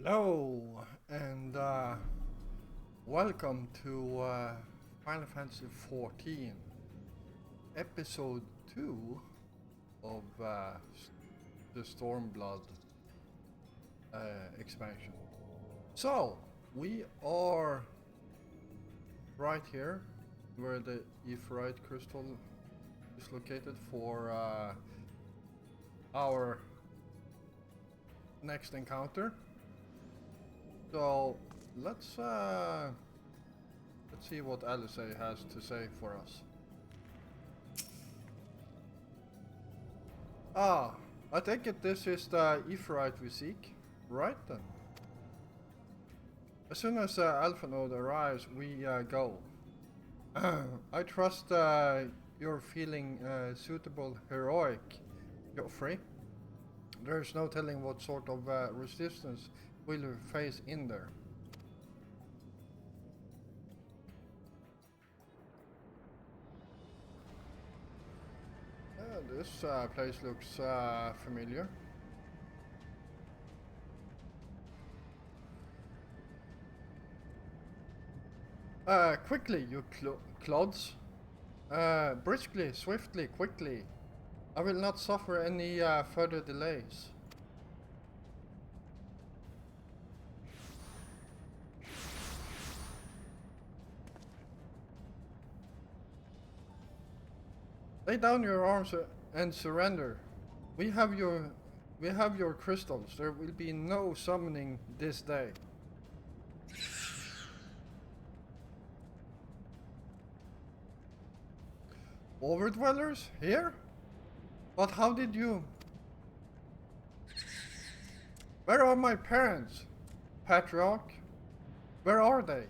Hello and welcome to Final Fantasy XIV, episode 2 of the Stormblood expansion. So, we are right here where the Aetheryte crystal is located for our next encounter. So let's see what Alice has to say for us. I take it this is the Aetheryte we seek, right then? As soon as Alpha Node arrives, we go. I trust you're feeling suitable heroic, Geoffrey. There's no telling what sort of resistance we'll face in there. This place looks familiar. Quickly, you clods. Briskly, swiftly, quickly. I will not suffer any further delays. Lay down your arms and surrender. We have your crystals. There will be no summoning this day. Overdwellers? Here? But how did you... Where are my parents? Patriarch? Where are they?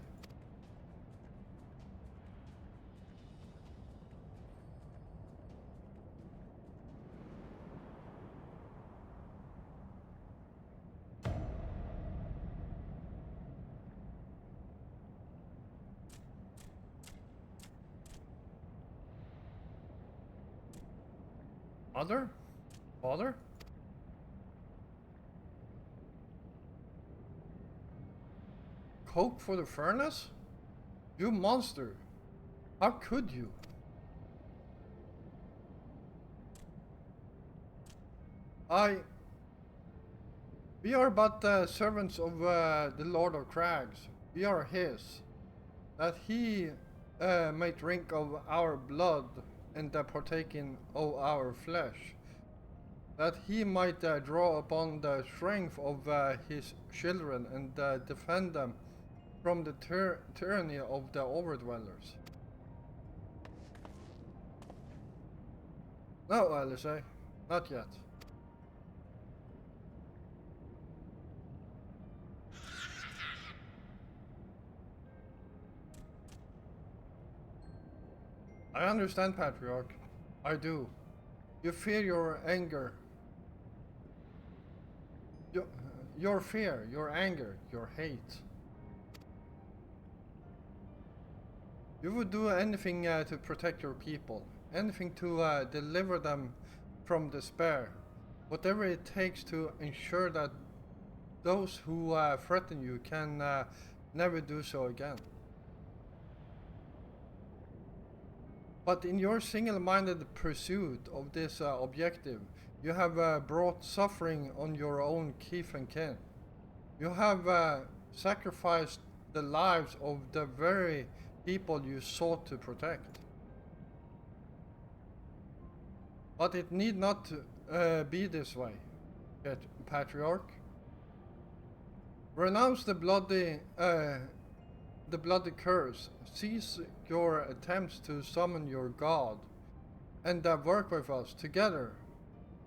Mother? Father? Coke for the furnace? You monster! How could you? We are but servants of the Lord of Crags. We are his. That he may drink of our blood and partaking of our flesh, that he might draw upon the strength of his children and defend them from the tyranny of the overdwellers. No, Alice, not yet. I understand, Patriarch. I do. You fear your anger. Your fear, your anger, your hate. You would do anything to protect your people. Anything to deliver them from despair. Whatever it takes to ensure that those who threaten you can never do so again. But in your single-minded pursuit of this objective, you have brought suffering on your own kith and kin. You have sacrificed the lives of the very people you sought to protect. But it need not be this way, Patriarch. Renounce the bloody curse. Cease your attempts to summon your god, and work with us together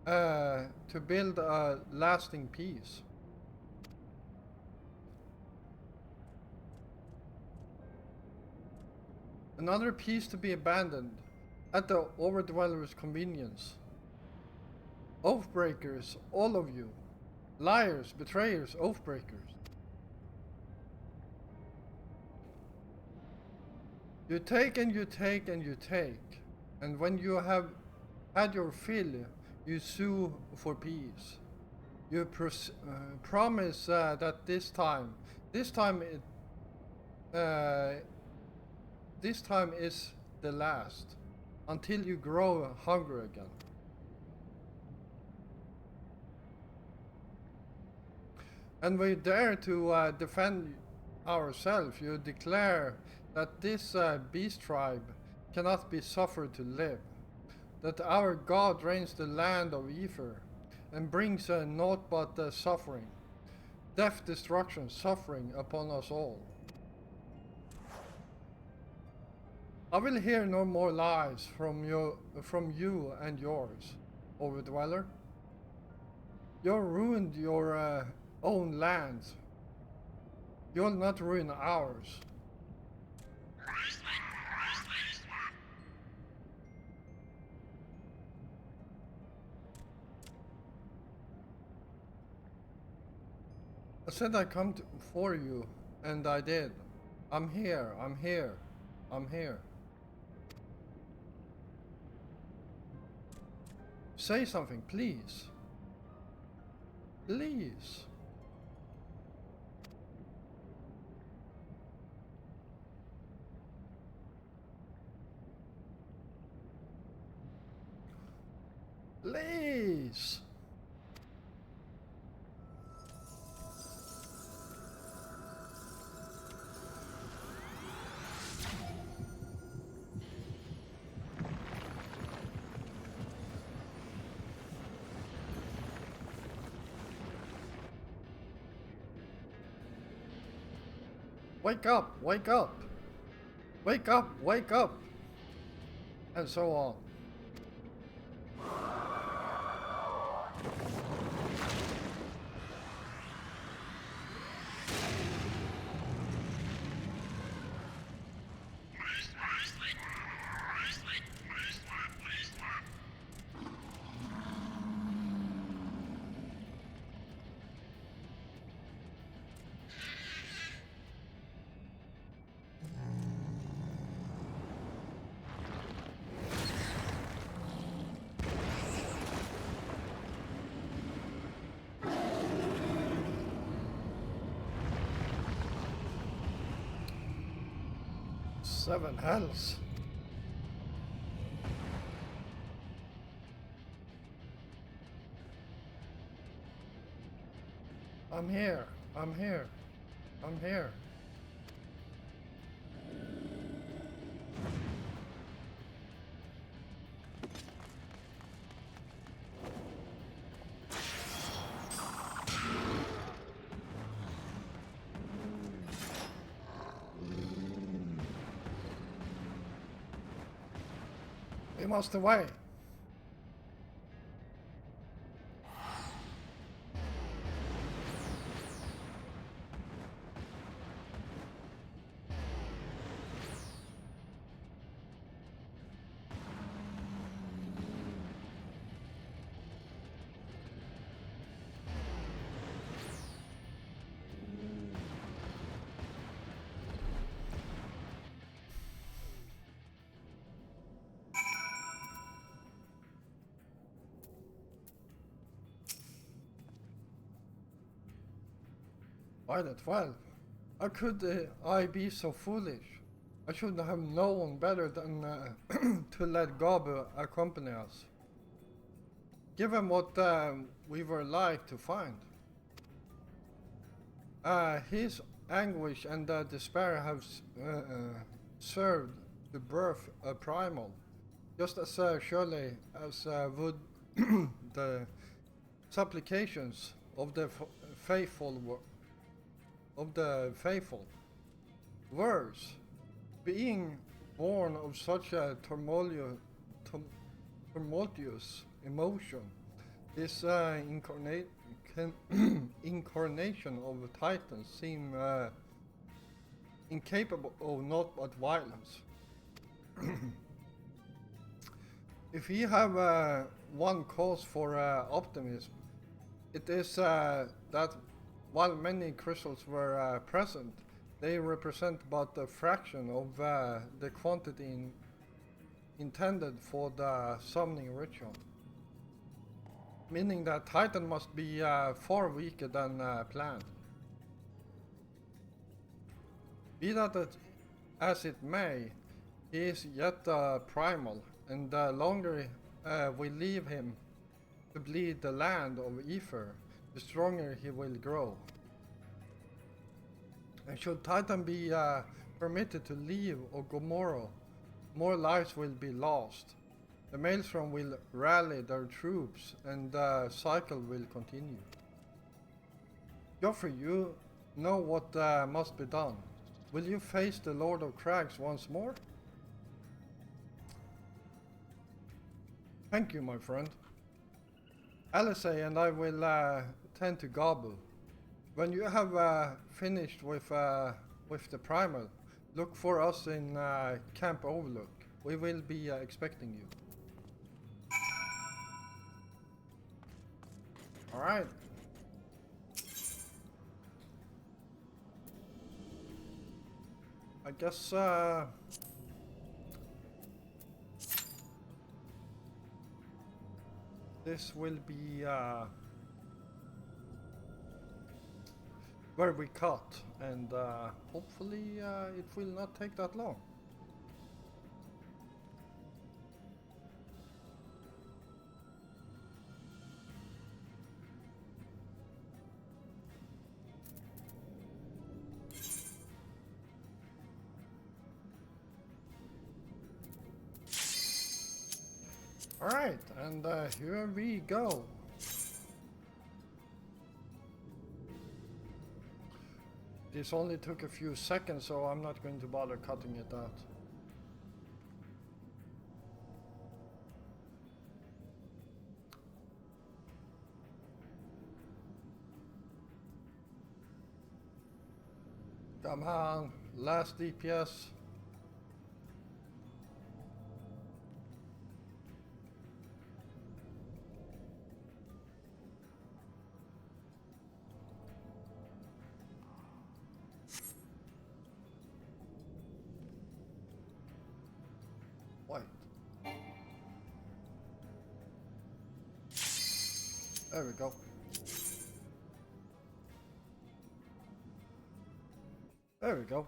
to build a lasting peace. Another peace to be abandoned at the overdweller's convenience. Oathbreakers, all of you. Liars, betrayers, oathbreakers. You take and you take and you take, and when you have had your fill, you sue for peace. You promise that this time it, uh, this time is the last, until you grow hungry again. And we dare to defend ourselves. You declare that this beast tribe cannot be suffered to live, that our God reigns the land of Ether and brings naught but suffering, death, destruction, suffering upon us all. I will hear no more lies from you and yours, Overdweller. You ruined your own lands. You'll not ruin ours. I said I come for you, and I did. I'm here, I'm here, I'm here. Say something, please. Please. Please. Wake up, wake up. Wake up, wake up. And so on. Seven hells. I'm here. I'm here. I'm here. We must away. Why the 12? How could I be so foolish? I should have known better than to let Gabu accompany us. Given what we were like to find. His anguish and despair have served to birth a primal, just as surely as would the supplications of the faithful words. Being born of such a tumultuous emotion, this incarnation of the Titans seem incapable of naught but violence. If we have one cause for optimism, it is that while many crystals were present, they represent but a fraction of the quantity intended for the summoning ritual. meaning that Titan must be far weaker than planned. Be that as it may, he is yet primal, and the longer we leave him to bleed the land of Ether, the stronger he will grow. And should Titan be permitted to leave Ogomoro, more lives will be lost. The Maelstrom will rally their troops, and the cycle will continue. Joffrey, you know what must be done. Will you face the Lord of Crags once more? Thank you, my friend. Alisei and I will tend to Gabu. When you have finished with the primal, look for us in Camp Overlook. We will be expecting you. Alright. I guess this will be where we cut, and hopefully it will not take that long. Alright, and here we go. This only took a few seconds, so I'm not going to bother cutting it out. Come on, last DPS. Wait. There we go. There we go.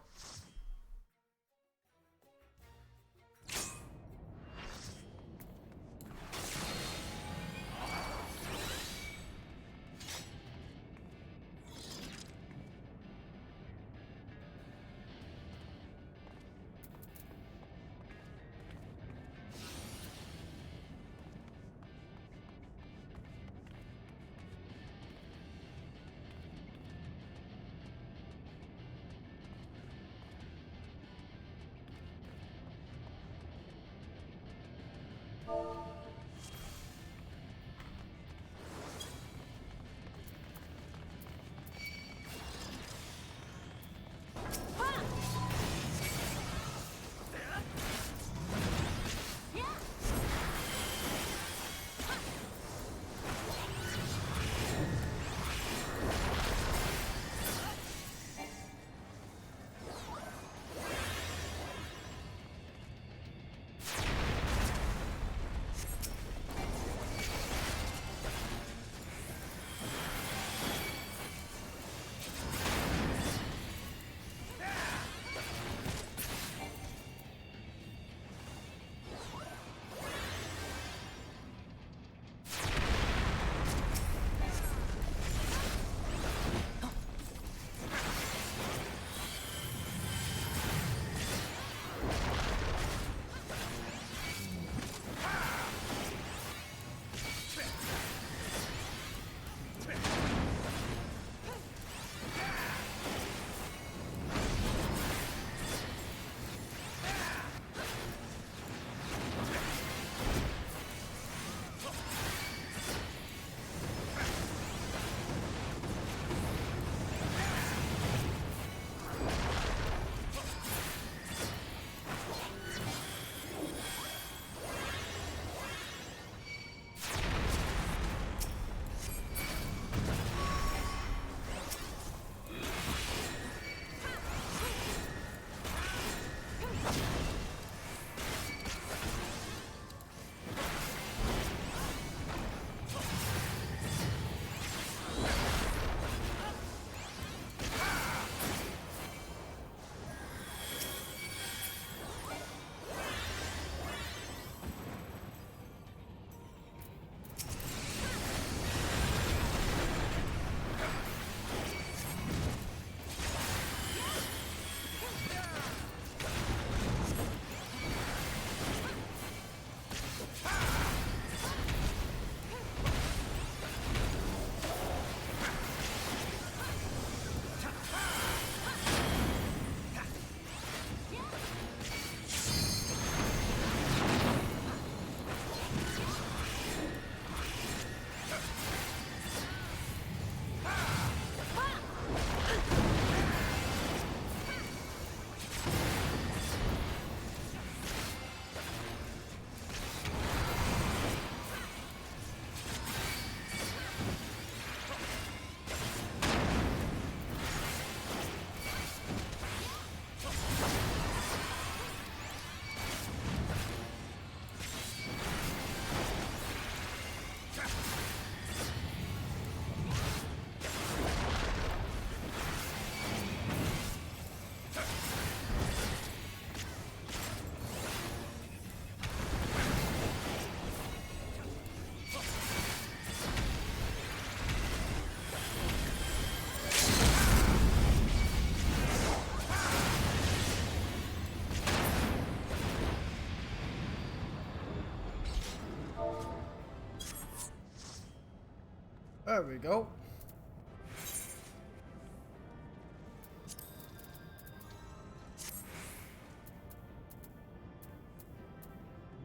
There we go.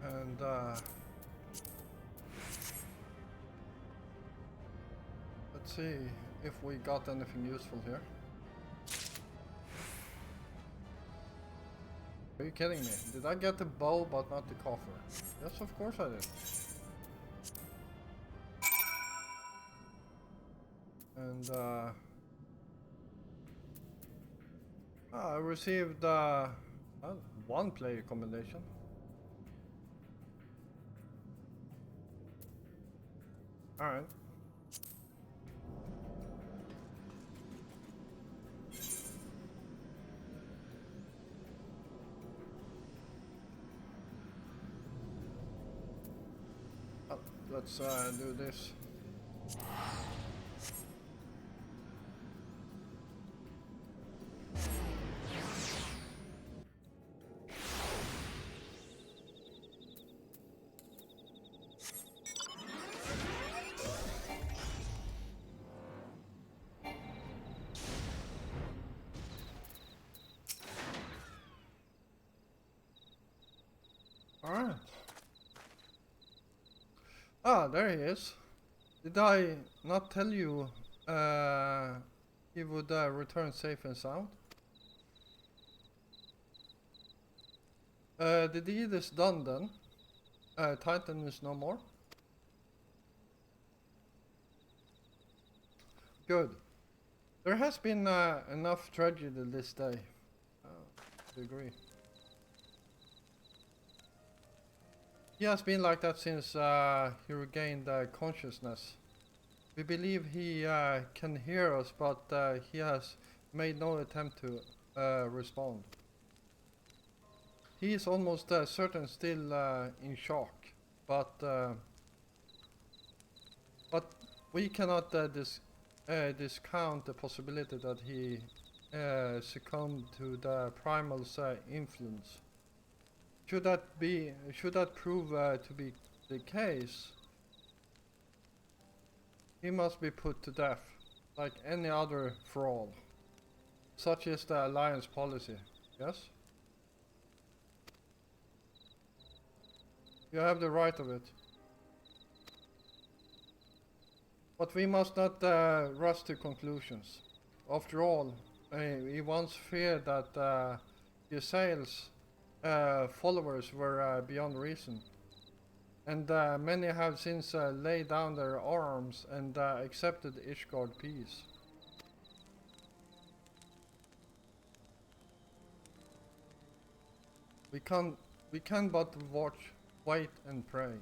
And let's see if we got anything useful here. Are you kidding me? Did I get the bow but not the coffer? Yes, of course I did. And I received one player commendation. Alright. Let's do this. Alright. Ah, there he is. Did I not tell you he would return safe and sound? The deed is done then. Titan is no more. Good. There has been enough tragedy this day. I agree. He has been like that since he regained consciousness. We believe he can hear us, but he has made no attempt to respond. He is almost certain still in shock, but we cannot discount the possibility that he succumbed to the primal's influence. Should that prove to be the case, he must be put to death, like any other thrall. Such is the Alliance policy, yes? You have the right of it. But we must not rush to conclusions. After all, we once feared that Ysael's followers were beyond reason. And many have since laid down their arms and accepted Ishgard peace. We can but watch, wait and pray.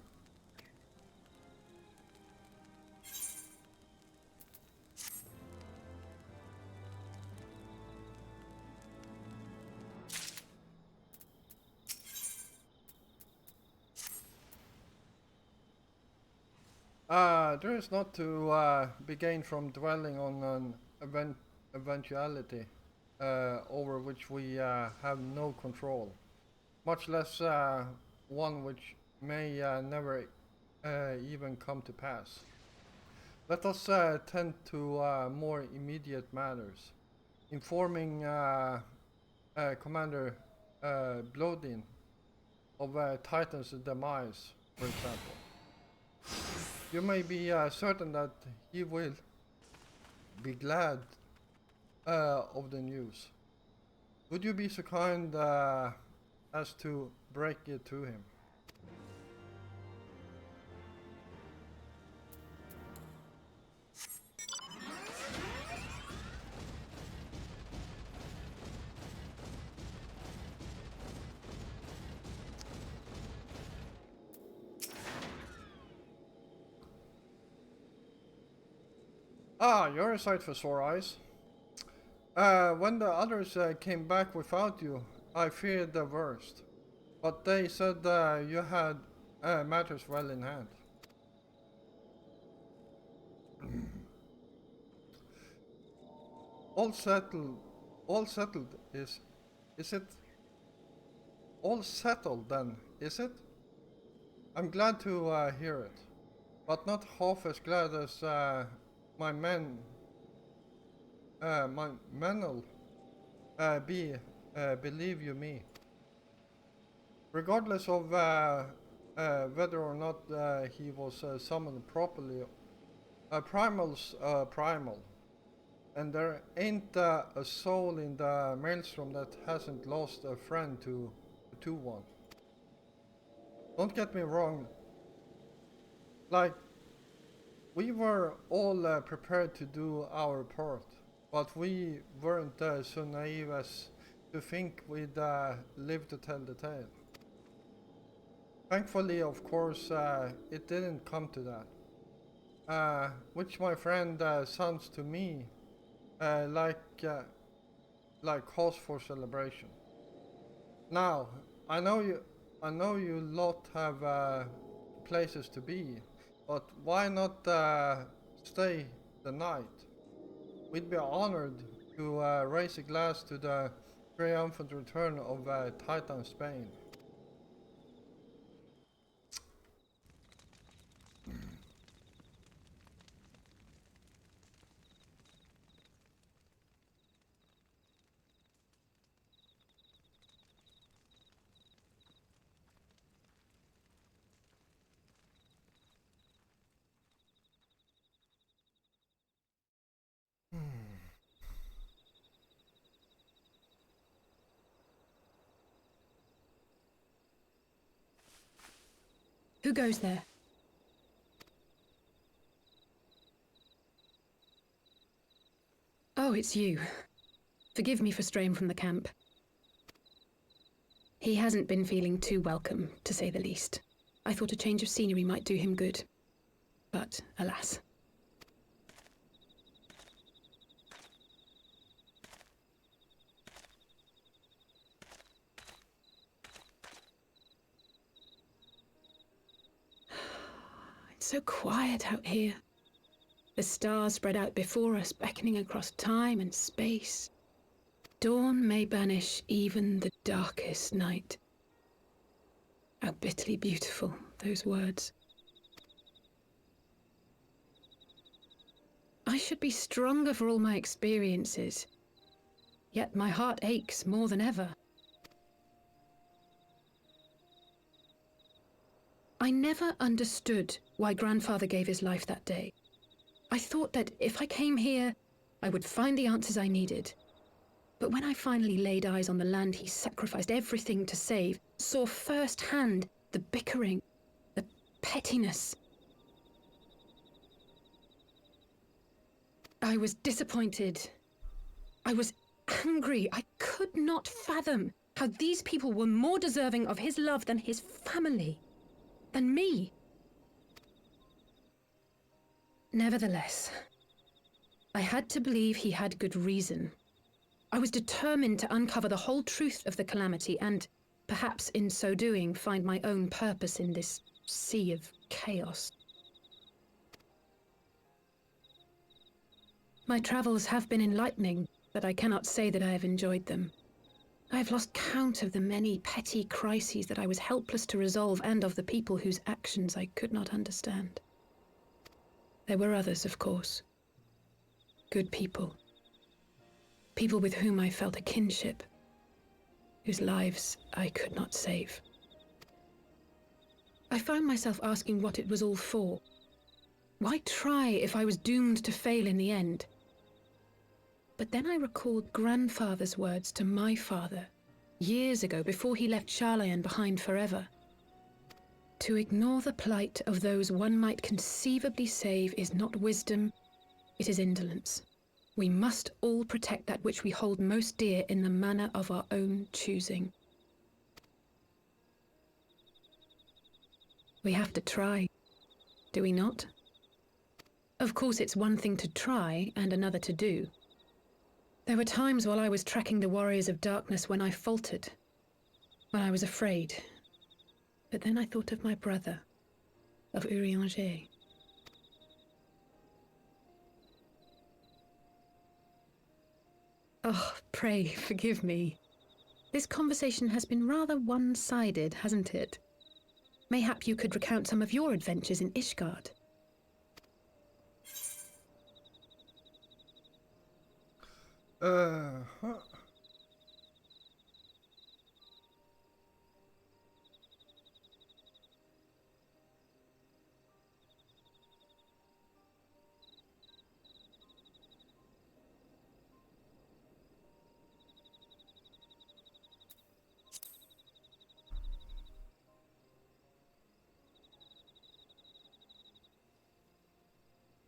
There is not to be gained from dwelling on an eventuality over which we have no control, much less one which may never even come to pass. Let us tend to more immediate matters, informing Commander Blodin of Titan's demise, for example. You may be certain that he will be glad of the news. Would you be so kind as to break it to him? Ah, you're a sight for sore eyes. When the others came back without you, I feared the worst. But they said you had matters well in hand. All settled is it? All settled then, is it? I'm glad to hear it, but not half as glad as my men, my men'll believe you me. Regardless of whether or not he was summoned properly, primal's primal. And there ain't a soul in the maelstrom that hasn't lost a friend to one. Don't get me wrong. Like, we were all prepared to do our part, but we weren't so naive as to think we'd live to tell the tale. Thankfully, of course, it didn't come to that. Which my friend sounds to me like cause for celebration. Now, I know you lot have places to be, but why not stay the night? We'd be honored to raise a glass to the triumphant return of Titan Spain. Who goes there? Oh, it's you. Forgive me for straying from the camp. He hasn't been feeling too welcome, to say the least. I thought a change of scenery might do him good. But, alas. It's so quiet out here. The stars spread out before us, beckoning across time and space. Dawn may banish even the darkest night. How bitterly beautiful, those words. I should be stronger for all my experiences. Yet my heart aches more than ever. I never understood why Grandfather gave his life that day. I thought that if I came here, I would find the answers I needed. But when I finally laid eyes on the land he sacrificed everything to save, saw firsthand the bickering, the pettiness. I was disappointed. I was angry. I could not fathom how these people were more deserving of his love than his family, than me. Nevertheless, I had to believe he had good reason. I was determined to uncover the whole truth of the calamity and, perhaps in so doing, find my own purpose in this sea of chaos. My travels have been enlightening, but I cannot say that I have enjoyed them. I have lost count of the many petty crises that I was helpless to resolve and of the people whose actions I could not understand. There were others, of course. Good people. People with whom I felt a kinship, whose lives I could not save. I found myself asking what it was all for. Why try if I was doomed to fail in the end? But then I recalled Grandfather's words to my father, years ago, before he left Charlayan behind forever. To ignore the plight of those one might conceivably save is not wisdom, it is indolence. We must all protect that which we hold most dear in the manner of our own choosing. We have to try, do we not? Of course, it's one thing to try and another to do. There were times while I was tracking the warriors of darkness when I faltered, when I was afraid. But then I thought of my brother, of Urianger. Oh, pray forgive me. This conversation has been rather one-sided, hasn't it? Mayhap you could recount some of your adventures in Ishgard. Huh.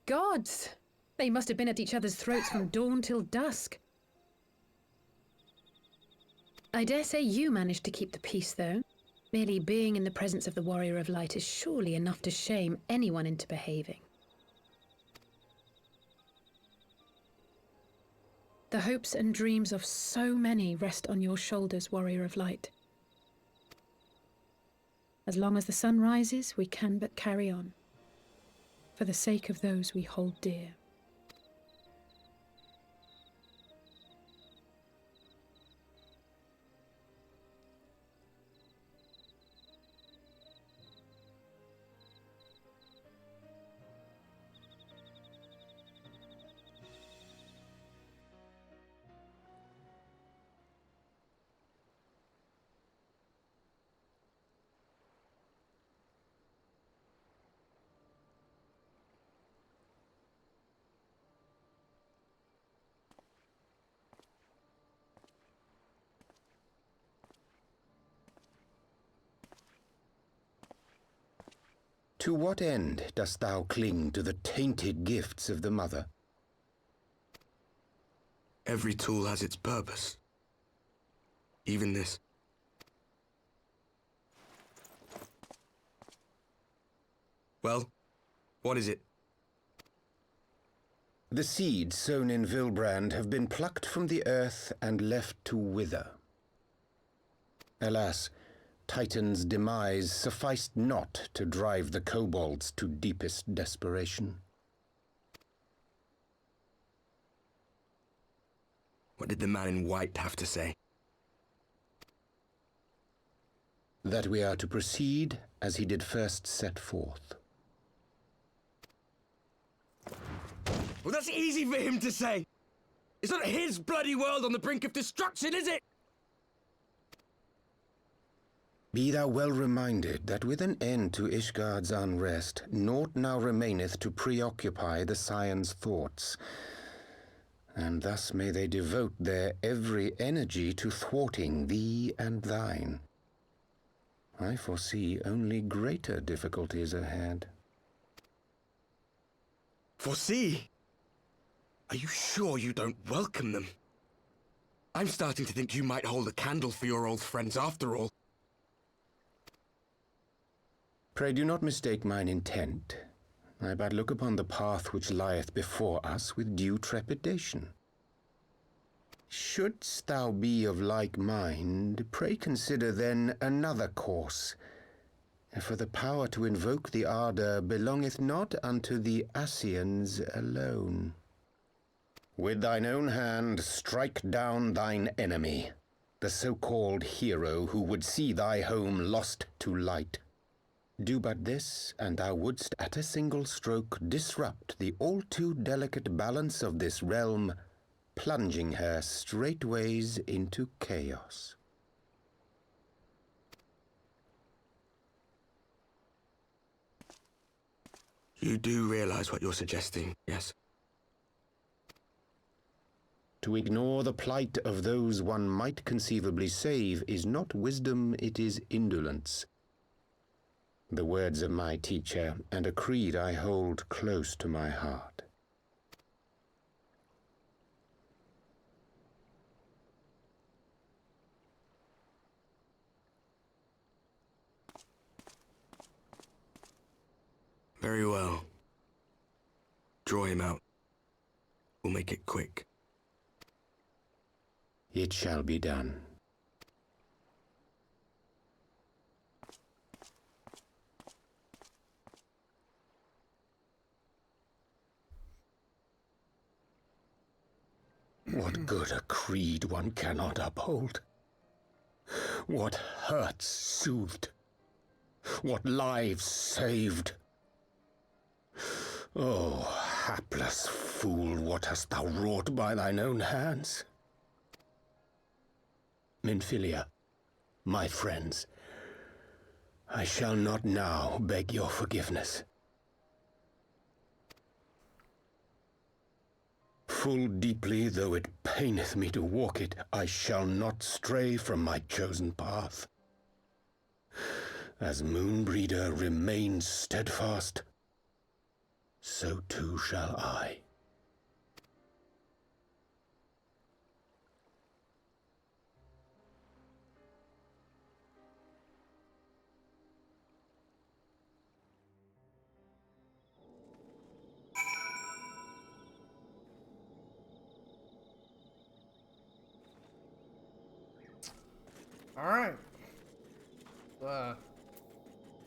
Gods! They must have been at each other's throats from dawn till dusk. I dare say you managed to keep the peace, though. Merely being in the presence of the Warrior of Light is surely enough to shame anyone into behaving. The hopes and dreams of so many rest on your shoulders, Warrior of Light. As long as the sun rises, we can but carry on, for the sake of those we hold dear. To what end dost thou cling to the tainted gifts of the Mother? Every tool has its purpose. Even this. Well, what is it? The seeds sown in Vilbrand have been plucked from the earth and left to wither. Alas, Titan's demise sufficed not to drive the kobolds to deepest desperation. What did the man in white have to say? That we are to proceed as he did first set forth. Well, that's easy for him to say! It's not his bloody world on the brink of destruction, is it? Be thou well reminded that with an end to Ishgard's unrest, naught now remaineth to preoccupy the Scion's thoughts, and thus may they devote their every energy to thwarting thee and thine. I foresee only greater difficulties ahead. Foresee? Are you sure you don't welcome them? I'm starting to think you might hold a candle for your old friends after all. Pray do not mistake mine intent. I but look upon the path which lieth before us with due trepidation. Shouldst thou be of like mind, pray consider then another course. For the power to invoke the ardour belongeth not unto the Ascians alone. With thine own hand strike down thine enemy, the so-called hero who would see thy home lost to light. Do but this, and thou wouldst at a single stroke disrupt the all-too delicate balance of this realm, plunging her straightways into chaos. You do realize what you're suggesting, yes? To ignore the plight of those one might conceivably save is not wisdom, it is indolence. The words of my teacher, and a creed I hold close to my heart. Very well. Draw him out. We'll make it quick. It shall be done. What good a creed one cannot uphold? What hurts soothed? What lives saved? Oh, hapless fool, what hast thou wrought by thine own hands? Minfilia, my friends, I shall not now beg your forgiveness. Full deeply though it paineth me to walk it, I shall not stray from my chosen path. As Moonbreeder remains steadfast, so too shall I. Alright.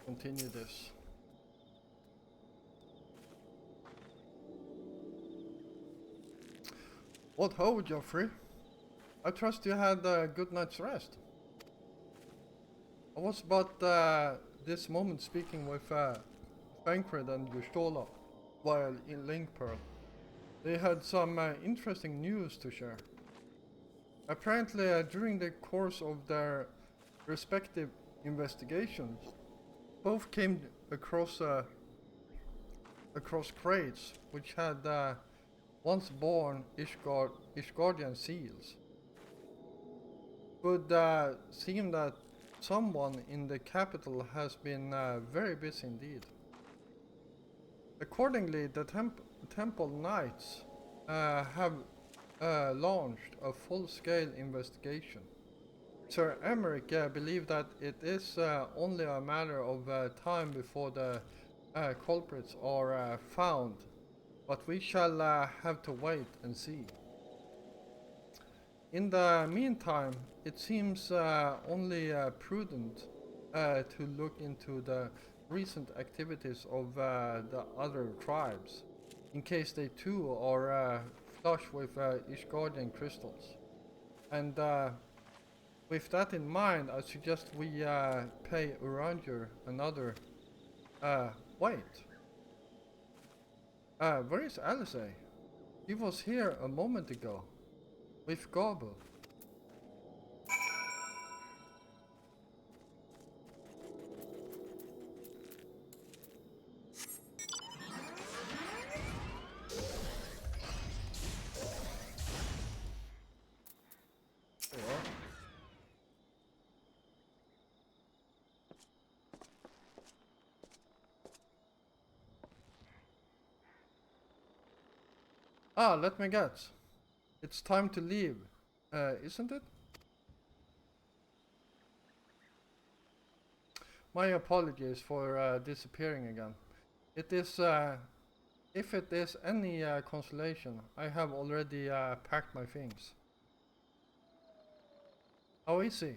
Continue this. What ho, Geoffrey? I trust you had a good night's rest. I was but this moment speaking with Bankred and Justola while in Linkpearl. They had some interesting news to share. Apparently, during the course of their respective investigations, both came across crates which had once borne Ishgardian seals. Would seem that someone in the capital has been very busy indeed. Accordingly, the Temple Knights have launched a full-scale investigation. Sir Emeric believed that it is only a matter of time before the culprits are found, but we shall have to wait and see. In the meantime, it seems only prudent to look into the recent activities of the other tribes, in case they too are flush with Ishgardian crystals. And with that in mind, I suggest we pay Uranger another wait. Where is Alizé? He was here a moment ago with Gobble. Ah, let me guess. It's time to leave, isn't it? My apologies for disappearing again. It is, if it is any consolation, I have already packed my things. How is he?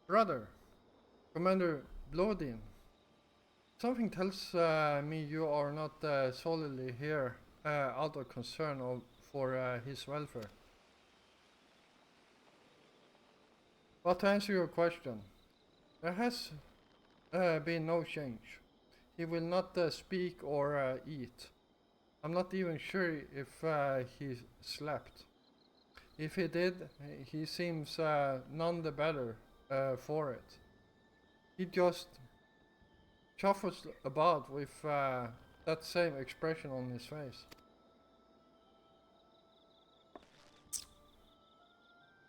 Brother, Commander Blodin, something tells me you are not solely here out of concern for his welfare. But to answer your question, there has been no change. He will not speak or eat. I'm not even sure if he slept. If he did, he seems none the better for it. He just shuffles about with that same expression on his face.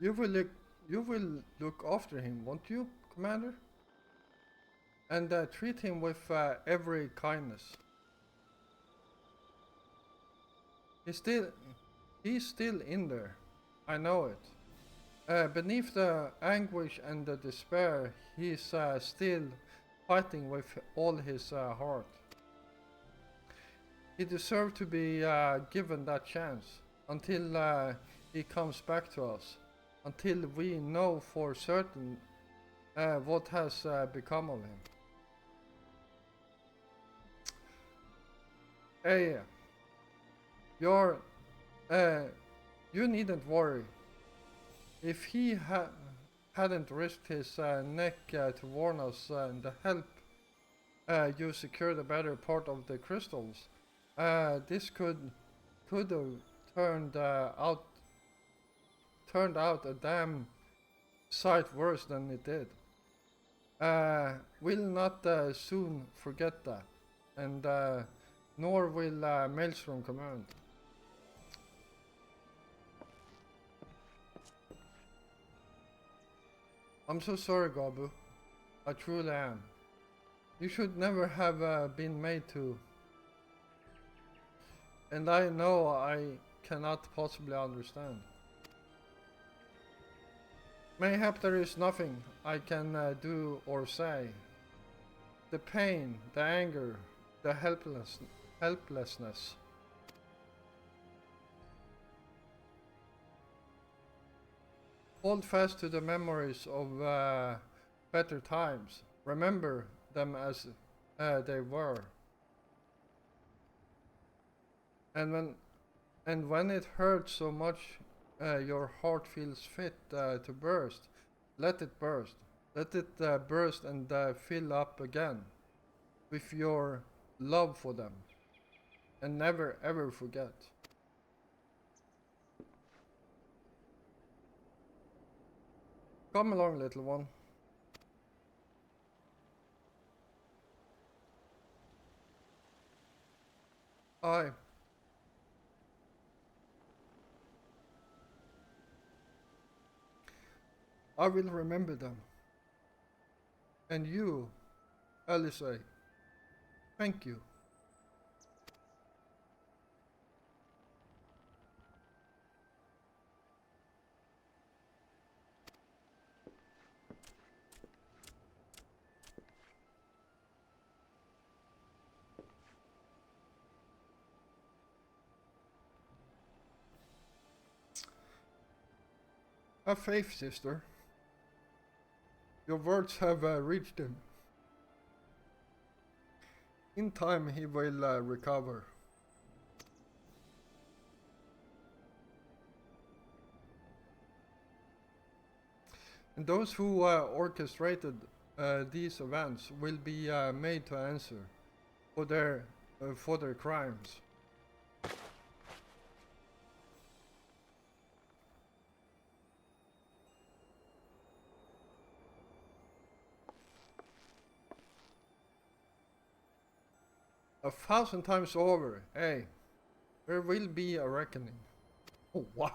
You will look after him, won't you, Commander? And treat him with every kindness. He's still in there. I know it. Beneath the anguish and the despair, he's still fighting with all his heart. He deserves to be given that chance until he comes back to us, until we know for certain what has become of him. Hey, you needn't worry. If he hadn't risked his neck to warn us and help you secure the better part of the crystals, this could have turned out a damn sight worse than it did. We'll not soon forget that, and nor will Maelstrom Command. I'm so sorry, Gabu. I truly am. You should never have been made to. And I know I cannot possibly understand. Mayhap there is nothing I can do or say. The pain, the anger, the helplessness. Hold fast to the memories of better times. Remember them as they were. And when it hurts so much, your heart feels fit to burst. Let it burst. Let it burst and fill up again with your love for them. And never ever forget. Come along, little one. I will remember them. And you, Alice, thank you. Have faith, sister. Your words have reached him. In time he will recover. And those who orchestrated these events will be made to answer for their crimes. A thousand times over, hey, there will be a reckoning. Oh, wow.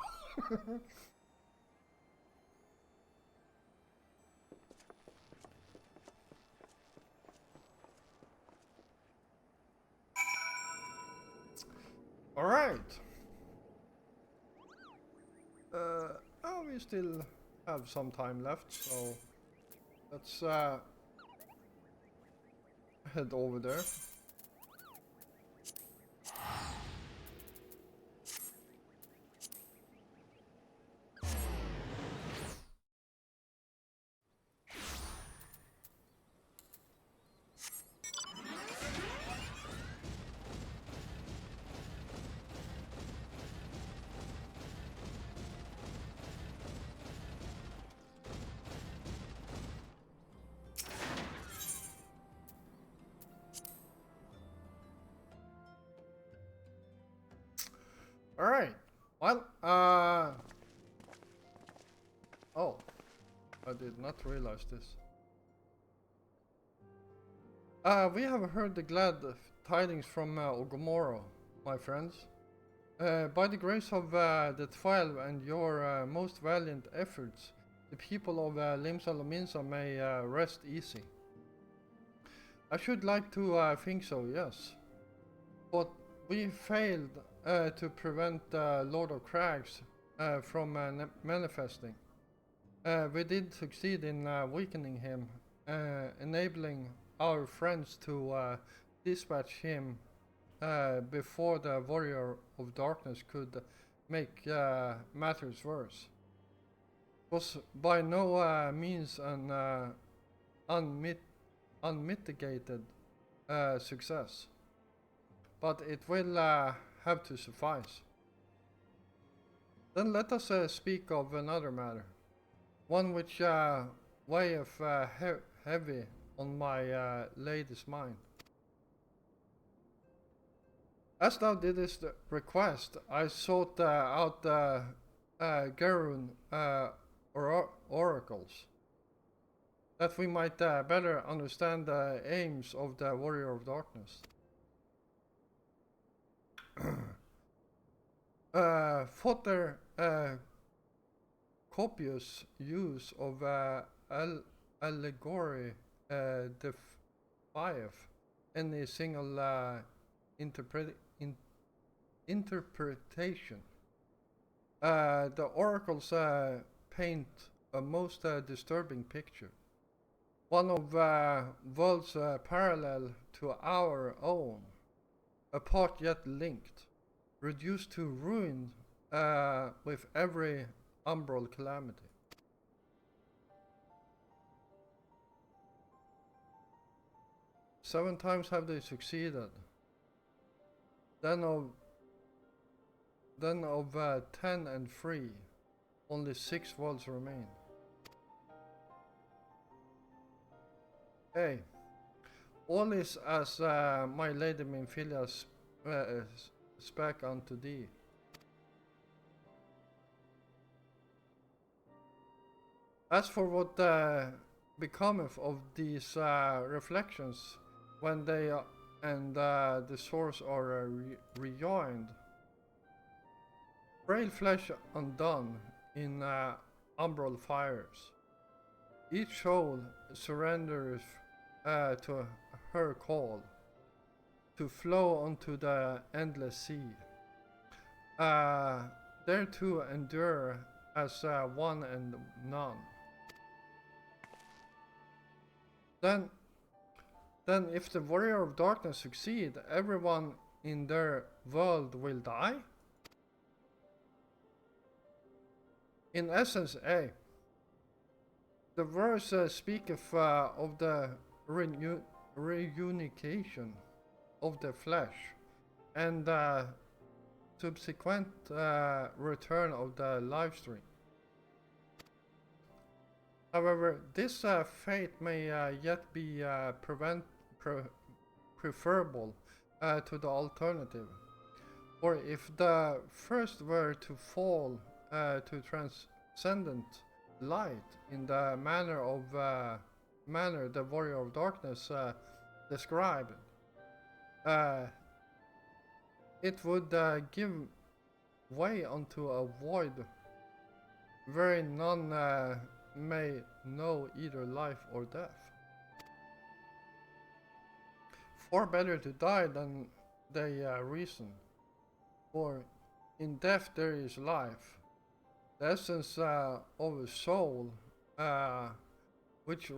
All right. Oh, we still have some time left, so let's head over there. Alright, well, oh, I did not realize this. We have heard the glad tidings from Ogomoro, my friends. By the grace of the 12 and your most valiant efforts, the people of Limsa Lominsa may rest easy. I should like to think so, yes. But we failed to prevent Lord of Crags from manifesting. We did succeed in weakening him, enabling our friends to dispatch him before the Warrior of Darkness could make matters worse. It was by no means an unmitigated success, but it will have to suffice. Then let us speak of another matter. one which weigheth heavy on my lady's mind. As thou didst request, I sought out the Gerun oracles, that we might better understand the aims of the Warrior of Darkness. Thought their copious use of allegory defieth any single interpretation. The oracles paint a most disturbing picture, one of worlds parallel to our own, apart yet linked, reduced to ruin with every umbral calamity. Seven times have they succeeded. Then of 10 and 3, only 6 worlds remain. Hey, all is as my lady Minfilia spake unto thee. As for what becometh of these reflections when they and the source are rejoined, frail flesh undone in umbral fires, each soul surrenders to her call to flow onto the endless sea, there to endure as one and none. Then if the Warrior of Darkness succeed, everyone in their world will die? In essence, the verse speaketh of the reunification of the flesh and the subsequent return of the live stream. However, this fate may yet be preferable to the alternative, or if the first were to fall to transcendent light in the manner the Warrior of Darkness described, it would give way unto a void wherein none may know either life or death. Far better to die than they reason, for in death there is life, the essence of a soul which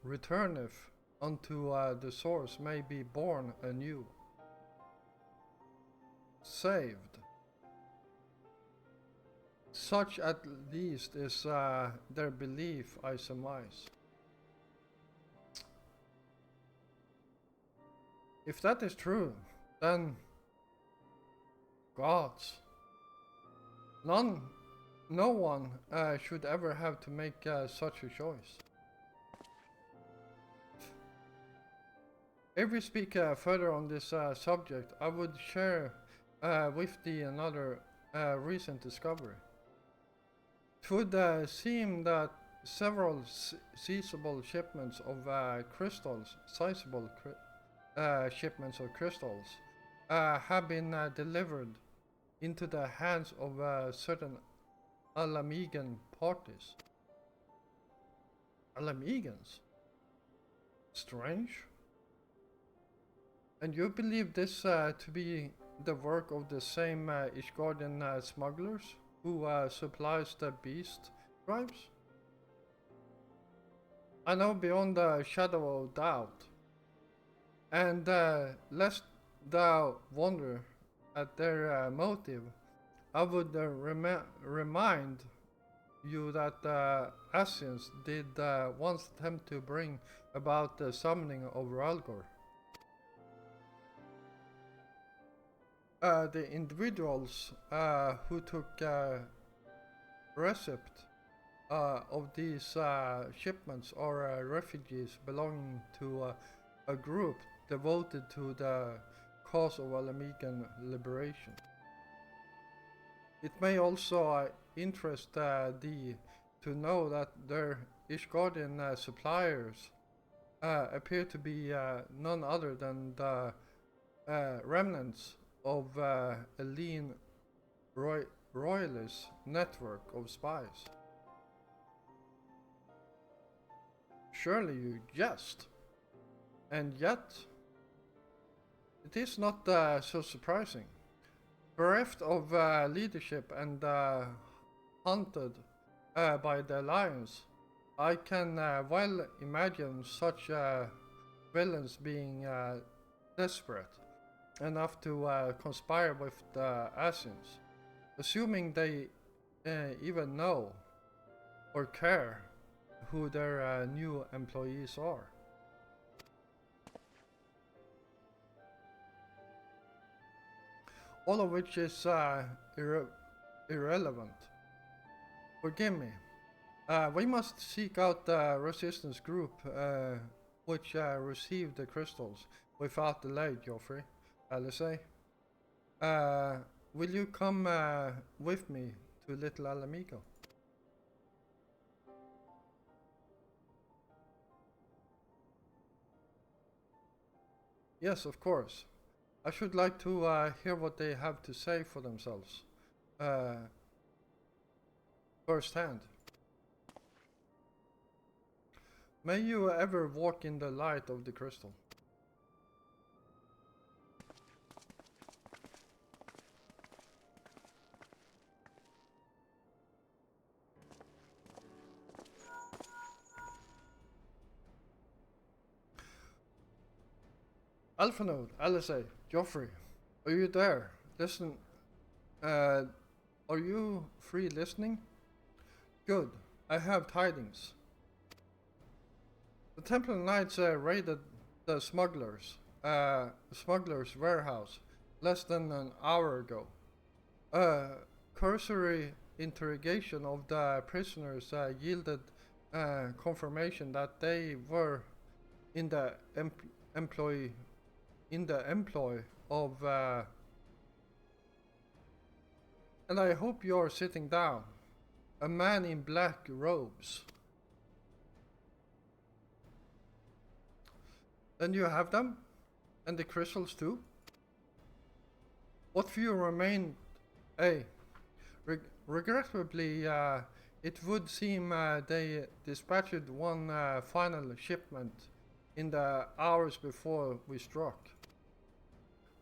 returneth unto the source may be born anew, saved. Such at least is their belief, I surmise. If that is true, then gods, no one should ever have to make such a choice. If we speak further on this subject, I would share with thee another recent discovery. It would seem that several sizable shipments of crystals, shipments of crystals, have been delivered into the hands of certain Alamegan parties. Alamegans? Strange. And you believe this to be the work of the same Ishgardian smugglers who supplies the beast tribes? I know beyond a shadow of doubt, and lest thou wonder at their motive, I would remind you that the Asians did once attempt to bring about the summoning of Ralgor. The individuals who took recipe of these shipments are refugees belonging to a group devoted to the cause of Alamican liberation. It may also interest thee to know that their Ishgardian suppliers appear to be none other than the remnants of a lean royalist network of spies. Surely you jest, and yet it is not so surprising. Bereft of leadership and hunted by the Alliance, I can well imagine such villains being desperate enough to conspire with the Asians, assuming they even know or care who their new employees are. All of which is irrelevant. Forgive me. We must seek out the resistance group which received the crystals without delay, Geoffrey. Alizé. Will you come with me to Little Alamigo? Yes, of course. I should like to hear what they have to say for themselves. Firsthand. May you ever walk in the light of the crystal. Alphanode, Alizé, Geoffrey, are you there? Listen, are you free listening? Good, I have tidings. The Templar Knights raided the smuggler's warehouse less than an hour ago. Cursory interrogation of the prisoners yielded confirmation that they were in the employ of and I hope you're sitting down, a man in black robes. Then you have them, and the crystals too. What few remain? Regrettably, it would seem they dispatched one final shipment in the hours before we struck.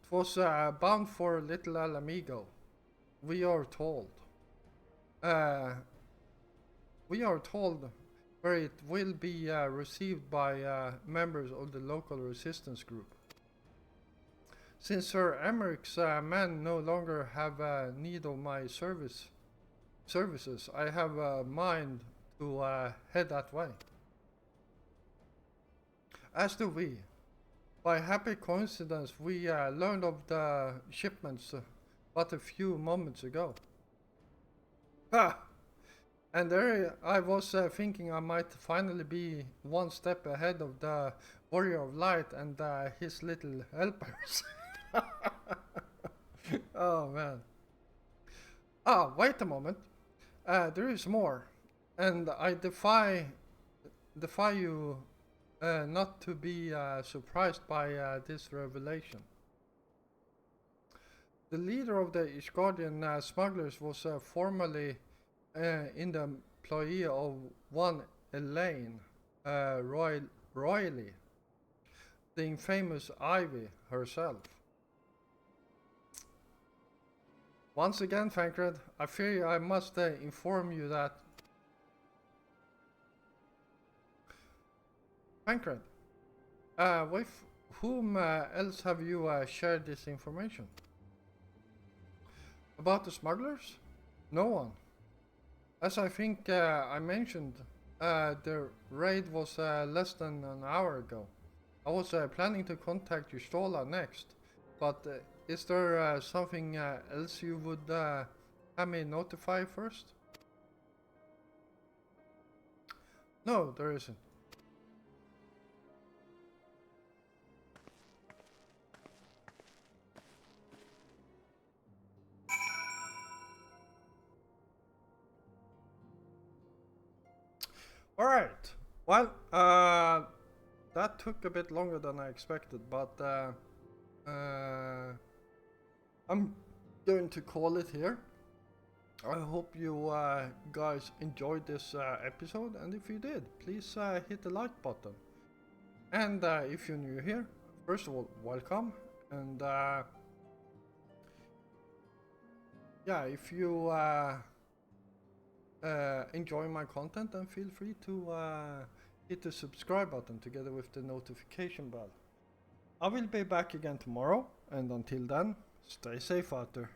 It was bound for Little Alamigo, we are told. We are told where it will be received by members of the local resistance group. Since Sir Emmerich's men no longer have need of my services, I have a mind to head that way. As do we. By happy coincidence, we learned of the shipments but a few moments ago. Ha! And there I was thinking I might finally be one step ahead of the Warrior of Light and his little helpers. Oh man. Ah, wait a moment. There is more, and I defy you not to be surprised by this revelation. The leader of the Ishgardian smugglers was formerly in the employ of one Elaine Royally, the infamous Ivy herself. Once again, Tancred, I fear I must inform you that... Tancred, with whom else have you shared this information? About the smugglers? No one. As I think I mentioned, the raid was less than an hour ago. I was planning to contact Justola next, but is there something else you would have me notify first? No, there isn't. Alright. Well, that took a bit longer than I expected, but I'm going to call it here. I hope you guys enjoyed this episode, and if you did, please hit the like button. And if you're new here, first of all, welcome. And yeah, if you enjoy my content, then feel free to hit the subscribe button together with the notification bell. I will be back again tomorrow, and until then, stay safe out there.